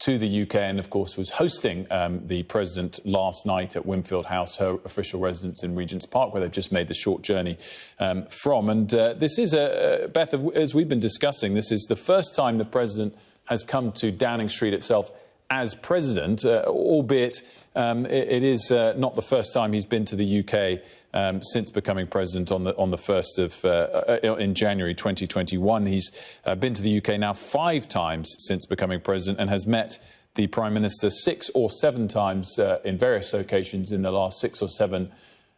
to the UK and, of course, was hosting the President last night at Wimfield House, her official residence in Regent's Park, where they've just made the short journey from. And this is, Beth, as we've been discussing, this is the first time the President has come to Downing Street itself as President, albeit it is not the first time he's been to the UK since becoming President on the 1st of in January 2021. He's been to the UK now 5 times since becoming President and has met the Prime Minister 6 or 7 times in various occasions in the last 6 or 7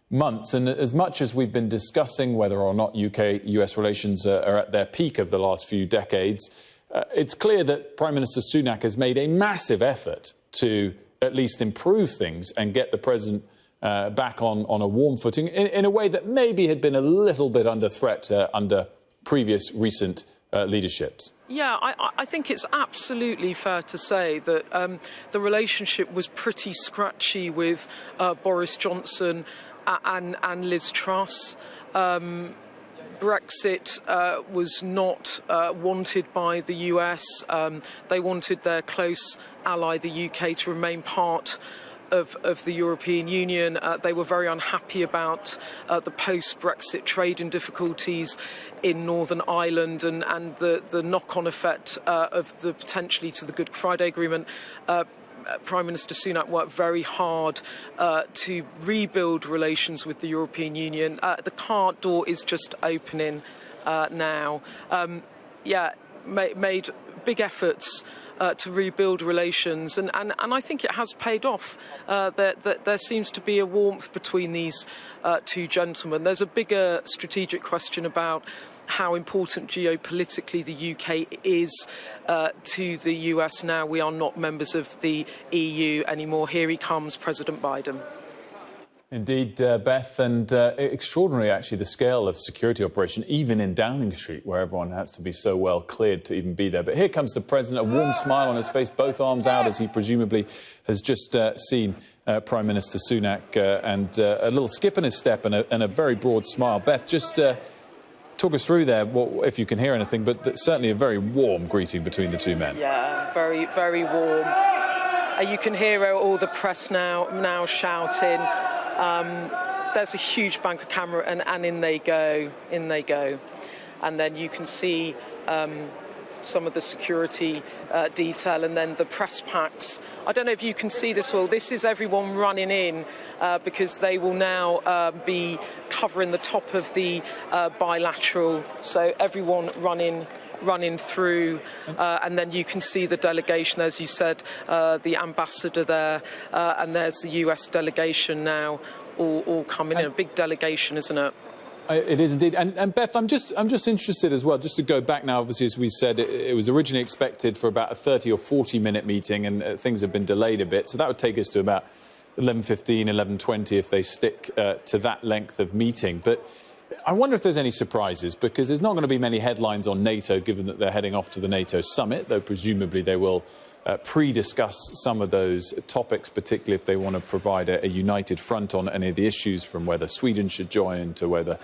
months. And as much as we've been discussing whether or not UK-US relations are at their peak of the last few decades, it's clear that Prime Minister Sunak has made a massive effort to at least improve things and get the President back on a warm footing in a way that maybe had been a little bit under threat under previous recent leaderships. Yeah, I think it's absolutely fair to say that the relationship was pretty scratchy with Boris Johnson and Liz Truss. Brexit was not wanted by the US. They wanted their close ally, the UK, to remain part of the European Union. They were very unhappy about the post-Brexit trading difficulties in Northern Ireland and the knock-on effect of the potentially to the Good Friday Agreement. Prime Minister Sunak worked very hard to rebuild relations with the European Union. The car door is just opening now. Made big efforts to rebuild relations, and I think it has paid off. There seems to be a warmth between these two gentlemen. There's a bigger strategic question about how important geopolitically the UK is to the US now we are not members of the EU anymore. Here he comes, President Biden. Indeed, Beth, and extraordinary, actually, the scale of security operation, even in Downing Street, where everyone has to be so well cleared to even be there. But here comes the President, a warm smile on his face, both arms out, as he presumably has just seen Prime Minister Sunak, and a little skip in his step and a very broad smile. Beth, just talk us through there, if you can hear anything, but certainly a very warm greeting between the two men. Yeah, very, very warm. You can hear all the press now shouting. There's a huge bank of camera, and in they go. And then you can see some of the security detail, and then the press packs. I don't know if you can see this well. This is everyone running in because they will now be covering the top of the bilateral. So everyone running through, and then you can see the delegation, as you said, the ambassador there, and there's the US delegation now, all coming in. A big delegation, isn't it? It is indeed. And Beth, I'm just interested as well, just to go back now, obviously, as we've said, it was originally expected for about a 30 or 40-minute meeting, and things have been delayed a bit. So that would take us to about 11:15, 11:20 if they stick to that length of meeting. But I wonder if there's any surprises, because there's not going to be many headlines on NATO, given that they're heading off to the NATO summit, though presumably they will pre-discuss some of those topics, particularly if they want to provide a united front on any of the issues, from whether Sweden should join to whether